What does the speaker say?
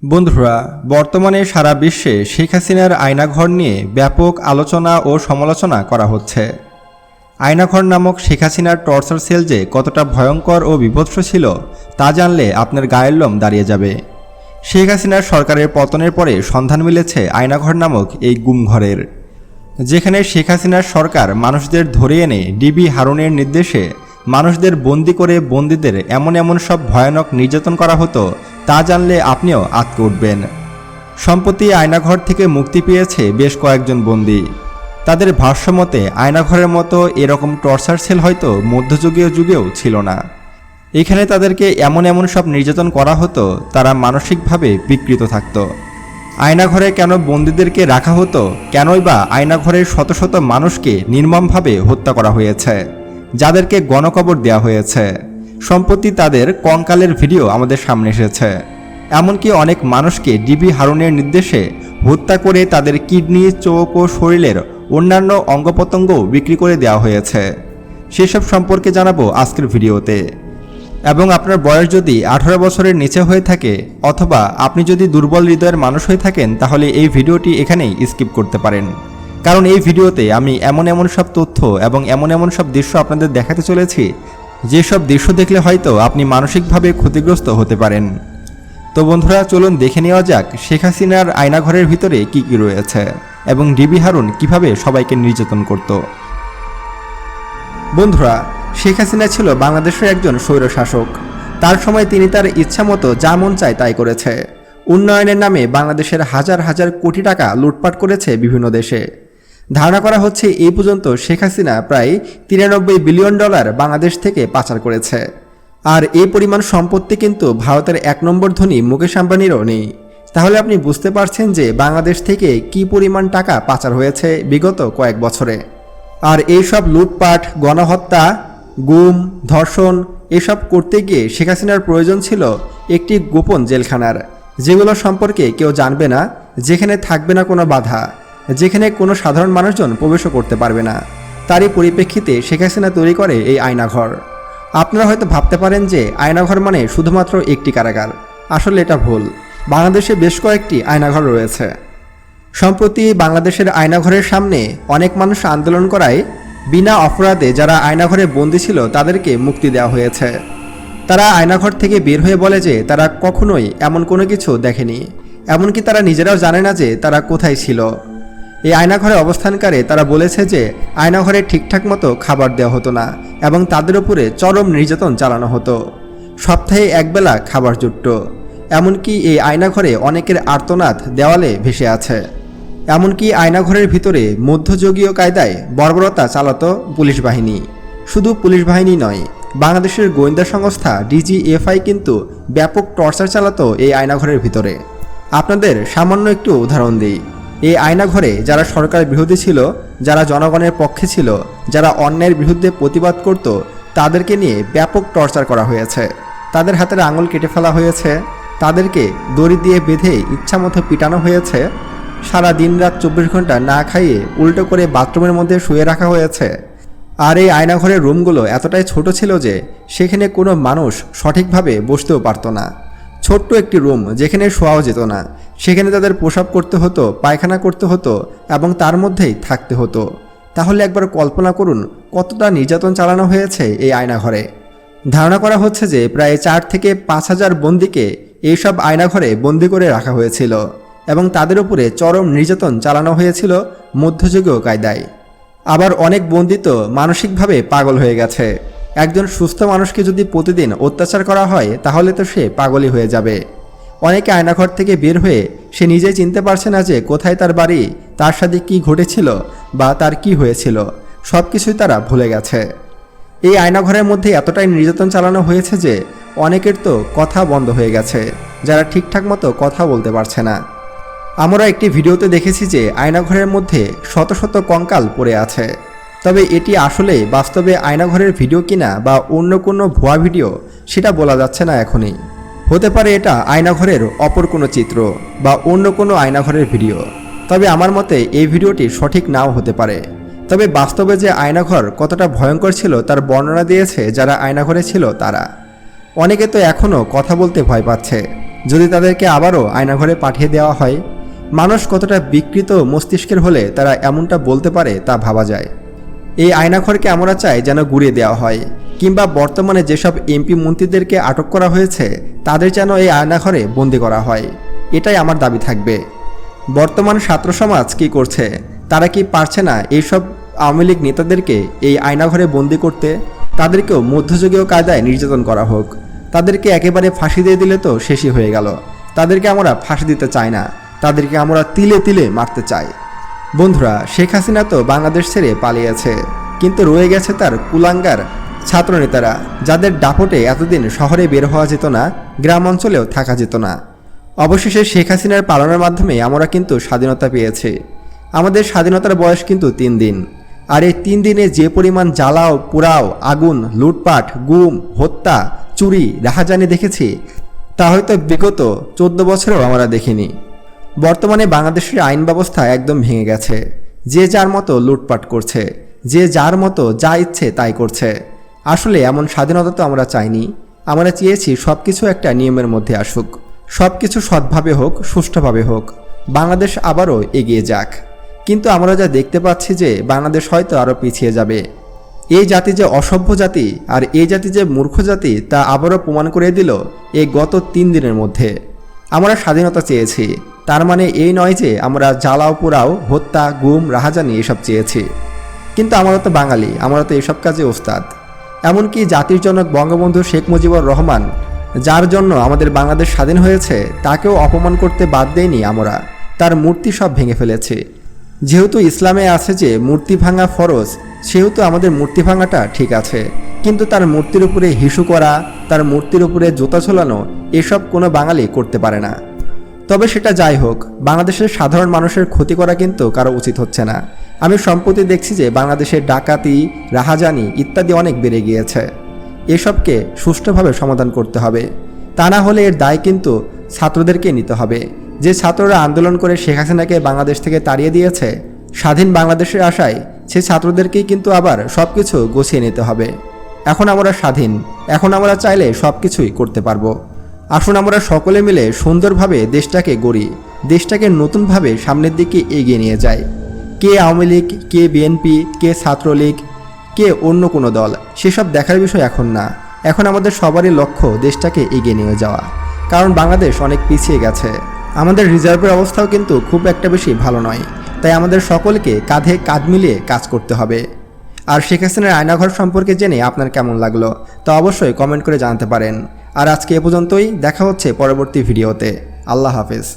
বন্ধুরা, বর্তমানে সারা বিশ্বে শেখ হাসিনার আয়নাঘর নিয়ে ব্যাপক আলোচনা ও সমালোচনা করা হচ্ছে। আয়নাঘর নামক শেখ হাসিনার টর্চার সেল যে কতটা ভয়ঙ্কর ও বিভৎস ছিল তা জানলে আপনার গায়ের লোম দাঁড়িয়ে যাবে। শেখ হাসিনার সরকারের পতনের পরে সন্ধান মিলেছে আয়নাঘর নামক এই গুমঘরের, যেখানে শেখ হাসিনার সরকার মানুষদের ধরে এনে ডিবি হারুনের নির্দেশে মানুষদের বন্দি করে বন্দীদের এমন এমন সব ভয়ানক নির্যাতন করা হতো তা জানলে আপনিও আঁতকে উঠবেন। সম্প্রতি আয়নাঘর থেকে মুক্তি পেয়েছে বেশ কয়েকজন বন্দী। তাদের ভাষ্যমতে আয়নাঘরের মতো এরকম টর্চার সেল হয়তো মধ্যযুগীয় যুগেও ছিল না। এখানে তাদেরকে এমন এমন সব নির্যাতন করা হতো তারা মানসিকভাবে বিকৃত থাকত। আয়নাঘরে কেন বন্দীদেরকে রাখা হতো, কেনই বা আয়নাঘরের শত শত মানুষকে নির্মমভাবে হত্যা করা হয়েছে, যাদেরকে গণকবর দেওয়া হয়েছে। সম্প্রতি তাদের কঙ্কালের ভিডিও আমাদের সামনে এসেছে। এমনকি অনেক মানুষকে ডিবি হারুনের নির্দেশে হত্যা করে তাদের কিডনি, চোখ ও শরীরের অন্যান্য অঙ্গপ্রত্যঙ্গও বিক্রি করে দেওয়া হয়েছে। সেসব সম্পর্কে জানাবো আজকের ভিডিওতে। এবং আপনার বয়স যদি 18 বছরের নিচে হয়ে থাকে অথবা আপনি যদি দুর্বল হৃদয়ের মানুষ হয়ে থাকেন তাহলে এই ভিডিওটি এখানেই স্কিপ করতে পারেন, কারণ এই ভিডিওতে আমি এমন এমন সব তথ্য এবং এমন এমন সব দৃশ্য আপনাদের দেখাতে চলেছি যেসব দৃশ্য দেখলে হয়তো আপনি মানসিকভাবে ক্ষতিগ্রস্ত হতে পারেন। তো বন্ধুরা, চলুন দেখে নেওয়া যাক শেখ হাসিনার আয়নাঘরের ভিতরে কি কি রয়েছে এবং ডিবি হারুন কিভাবে সবাইকে নির্যাতন করত। বন্ধুরা, শেখ হাসিনা ছিল বাংলাদেশের একজন স্বৈরশাসক। তার সময় তিনি তার ইচ্ছামতো যা মন চায় তাই করেছে। উন্নয়নের নামে বাংলাদেশের হাজার হাজার কোটি টাকা লুটপাট করেছে বিভিন্ন দেশে। ধারণা করা হচ্ছে এই পর্যন্ত শেখ হাসিনা প্রায় 93 বিলিয়ন ডলার বাংলাদেশ থেকে পাচার করেছে। আর এই পরিমাণ সম্পত্তি কিন্তু ভারতের 1 নম্বর ধনী মুকেশ আম্বানিরও নেই। তাহলে আপনি বুঝতে পারছেন যে বাংলাদেশ থেকে কি পরিমাণ টাকা পাচার হয়েছে বিগত কয়েক বছরে। আর এইসব লুটপাট, গণহত্যা, গুম, ধর্ষণ এসব করতে গিয়ে শেখ হাসিনার প্রয়োজন ছিল একটি গোপন জেলখানার, যেগুলো সম্পর্কে কেউ জানবে না, যেখানে থাকবে না কোনো বাধা, যেখানে কোনো সাধারণ মানুষজন প্রবেশও করতে পারবে না। তারই পরিপ্রেক্ষিতে শেখ হাসিনা তৈরি করে এই আয়নাঘর। আপনারা হয়তো ভাবতে পারেন যে আয়নাঘর মানে শুধুমাত্র একটি কারাগার। আসলে এটা ভুল। বাংলাদেশে বেশ কয়েকটি আয়নাঘর রয়েছে। সম্প্রতি বাংলাদেশের আয়নাঘরের সামনে অনেক মানুষ আন্দোলন করায় বিনা অপরাধে যারা আয়নাঘরে বন্দী ছিল তাদেরকে মুক্তি দেওয়া হয়েছে। তারা আয়নাঘর থেকে বের হয়ে বলে যে তারা কখনোই এমন কোনো কিছু দেখেনি, এমনকি তারা নিজেরাও জানে না যে তারা কোথায় ছিল। এই আয়নাঘরে অবস্থানকারে তারা বলেছে যে আয়নাঘরে ঠিকঠাক মতো খাবার দেওয়া হতো না এবং তাদের উপরে চরম নির্যাতন চালানো হতো। সপ্তাহে একবেলা খাবার জুটত। এমনকি এই আয়নাঘরে অনেকের আর্তনাদ দেওয়ালে ভেসে আছে। এমনকি আয়নাঘরের ভিতরে মধ্যযুগীয় কায়দায় বর্বরতা চালাতো পুলিশ বাহিনী। শুধু পুলিশ বাহিনী নয়, বাংলাদেশের গোয়েন্দা সংস্থা DGFI কিন্তু ব্যাপক টর্চার চালাতো এই আয়নাঘরের ভিতরে। আপনাদের সামান্য একটু উদাহরণ দিই। এই আয়নাঘরে যারা সরকার বিরোধী ছিল, যারা জনগণের পক্ষে ছিল, যারা অন্যায়ের বিরুদ্ধে প্রতিবাদ করত, তাদেরকে নিয়ে ব্যাপক টর্চার করা হয়েছে। তাদের হাতের আঙুল কেটে ফেলা হয়েছে, তাদেরকে দড়ি দিয়ে বেঁধে ইচ্ছামতো পিটানো হয়েছে, সারা দিন রাত 24 ঘন্টা না খাইয়ে উল্টো করে বাথরুমের মধ্যে শুয়ে রাখা হয়েছে। আর এই আয়নাঘরের রুমগুলো এতটাই ছোট ছিল যে সেখানে কোনো মানুষ সঠিকভাবে বসতেও পারতো না। ছোট্ট একটি রুম যেখানে শোয়াও যেত না, সেখানে তাদের প্রসাব করতে হতো, পায়খানা করতে হতো এবং তার মধ্যেই থাকতে হতো। তাহলে একবার কল্পনা করুন কতটা নির্যাতন চালানো হয়েছে এই আয়নাঘরে। ধারণা করা হচ্ছে যে প্রায় 4 থেকে 5 হাজার বন্দীকে এইসব আয়নাঘরে বন্দি করে রাখা হয়েছিল এবং তাদের উপরে চরম নির্যাতন চালানো হয়েছিল মধ্যযুগীয় কায়দায়। আবার অনেক বন্দী তো মানসিকভাবে পাগল হয়ে গেছে। একজন সুস্থ মানুষকে যদি প্রতিদিন অত্যাচার করা হয় তাহলে তো সে পাগলই হয়ে যাবে। অনেকে আয়নাঘর থেকে বের হয়ে সে নিজেই চিনতে পারছে না যে কোথায় তার বাড়ি, তার সাথে কি ঘটেছিল বা তার কি হয়েছিল, সব কিছুই তারা ভুলে গেছে। এই আয়নাঘরের মধ্যে এতটাই নির্যাতন চালানো হয়েছে যে অনেকের তো কথা বন্ধ হয়ে গেছে, যারা ঠিকঠাক মতো কথা বলতে পারছে না। আমরা একটি ভিডিওতে দেখেছি যে আয়নাঘরের মধ্যে শত শত কঙ্কাল পড়ে আছে। তবে এটি আসলে বাস্তবে আয়নাঘরের ভিডিও কিনা বা অন্য কোনো ভুয়া ভিডিও সেটা বলা যাচ্ছে না এখনই। হতে পারে এটা আয়নাঘরের অপর কোনো চিত্র বা অন্য কোনো আয়নাঘরের ভিডিও। তবে আমার মতে এই ভিডিওটি সঠিক নাও হতে পারে। তবে বাস্তবে যে আয়নাঘর কতটা ভয়ঙ্কর ছিল তার বর্ণনা দিয়েছে যারা আয়নাঘরে ছিল তারা। অনেকে তো এখনও কথা বলতে ভয় পাচ্ছে। যদি তাদেরকে আবারও আয়নাঘরে পাঠিয়ে দেওয়া হয়, মানুষ কতটা বিকৃত মস্তিষ্কের হলে তারা এমনটা বলতে পারে তা ভাবা যায়। এই আয়নাঘরকে আমরা চাই যেন গুঁড়িয়ে দেওয়া হয়, কিংবা বর্তমানে যেসব এমপি মন্ত্রীদেরকে আটক করা হয়েছে তাদের যেন এই আয়নাঘরে বন্দি করা হয়। এটাই আমার দাবি থাকবে। বর্তমান ছাত্র সমাজ কী করছে? তারা কি পারছে না এইসব আওয়ামী লীগ নেতাদেরকে এই আয়নাঘরে বন্দি করতে? তাদেরকেও মধ্যযুগীয় কায়দায় নির্যাতন করা হোক, তাদেরকে একেবারে ফাঁসি দিয়ে দিলে তো শেষই হয়ে গেল। তাদেরকে আমরা ফাঁসি দিতে চাই না, তাদেরকে আমরা তিলে তিলে মারতে চাই। বন্ধুরা, শেখ হাসিনা তো বাংলাদেশ ছেড়ে পালিয়েছে, কিন্তু রয়ে গেছে তার কুলাঙ্গার ছাত্রনেতারা, যাদের দাপটে এতদিন শহরে বের হওয়া যেত না, গ্রাম অঞ্চলেও থাকা যেত না। অবশেষে শেখ হাসিনার পালনের মাধ্যমে আমরা কিন্তু স্বাধীনতা পেয়েছি। আমাদের স্বাধীনতার বয়স কিন্তু 3 দিন। আর এই 3 দিনে যে পরিমাণ জ্বালাও পোড়াও, আগুন, লুটপাট, গুম, হত্যা, চুরি, রাহাজানি দেখেছি, তা হয়তো বিগত 14 বছরেও আমরা দেখিনি। বর্তমানে বাংলাদেশের আইন ব্যবস্থা একদম ভেঙে গেছে। যে যার মতো লুটপাট করছে, যে যার মতো যা ইচ্ছে তাই করছে। আসলে এমন স্বাধীনতা তো আমরা চাইনি। আমরা চেয়েছি সব কিছু একটা নিয়মের মধ্যে আসুক, সব কিছু সৎভাবে হোক, সুষ্ঠুভাবে হোক, বাংলাদেশ আবারও এগিয়ে যাক। কিন্তু আমরা যা দেখতে পাচ্ছি যে বাংলাদেশ হয়তো আরও পিছিয়ে যাবে। এই জাতি যে অসভ্য জাতি আর এই জাতি যে মূর্খ জাতি তা আবারও প্রমাণ করে দিল এই গত 3 দিনের মধ্যে। আমরা স্বাধীনতা চেয়েছি, তার মানে এই নয় যে আমরা জ্বালাও পোড়াও, হত্যা, গুম, রাহাজানি এসব চেয়েছি। কিন্তু আমরা তো বাঙালি, আমরা তো এসব কাজে ওস্তাদ। এমনকি জাতির জনক বঙ্গবন্ধু শেখ মুজিবুর রহমান, যার জন্য আমাদের বাংলাদেশ স্বাধীন হয়েছে, তাকেও অপমান করতে বাদ দেয়নি আমরা। তার মূর্তি সব ভেঙে ফেলেছে। যেহেতু ইসলামে আছে যে মূর্তি ভাঙা ফরজ, সেহেতু আমাদের মূর্তি ভাঙাটা ঠিক আছে। কিন্তু তার মূর্তির উপরে হিসু করা, তার মূর্তির উপরে জুতা ঝোলানো, এসব কোনো বাঙালি করতে পারে না। তবে সেটা যাই হোক, বাংলাদেশের সাধারণ মানুষের ক্ষতি করা কিন্তু কারো উচিত হচ্ছে না। আমি সম্প্রতি দেখছি যে বাংলাদেশের ডাকাতি, রাহাজানি ইত্যাদি অনেক বেড়ে গিয়েছে। এসবকে সুষ্ঠুভাবে সমাধান করতে হবে। তা না হলে এর দায় কিন্তু ছাত্রদেরকে নিতে হবে। যে ছাত্ররা আন্দোলন করে শেখ হাসিনাকে বাংলাদেশ থেকে তাড়িয়ে দিয়েছে, স্বাধীন বাংলাদেশের আশায়, সেই ছাত্রদেরকেই কিন্তু আবার সব কিছু গুছিয়ে নিতে হবে। এখন আমরা স্বাধীন, এখন আমরা চাইলে সব কিছুই করতে পারবো। আসুন আমরা সকলে মিলে সুন্দরভাবে দেশটাকে গড়ি, দেশটাকে নতুনভাবে সামনের দিকে এগিয়ে নিয়ে যাই। কে আওয়ামী লীগ, কে বিএনপি, কে ছাত্রলীগ, কে অন্য কোনো দল, সেসব দেখার বিষয় এখন না। এখন আমাদের সবারই লক্ষ্য দেশটাকে এগিয়ে নিয়ে যাওয়া। কারণ বাংলাদেশ অনেক পিছিয়ে গেছে। আমাদের রিজার্ভের অবস্থাও কিন্তু খুব একটা বেশি ভালো নয়। তাই আমাদের সকলকে কাঁধে কাঁধ মিলিয়ে কাজ করতে হবে। আর শেখ হাসিনার আয়নাঘর সম্পর্কে জেনে আপনার কেমন লাগলো তা অবশ্যই কমেন্ট করে জানাতে পারেন। আর আজকে এ পর্যন্তই, দেখা হচ্ছে পরবর্তী ভিডিওতে। আল্লাহ হাফেজ।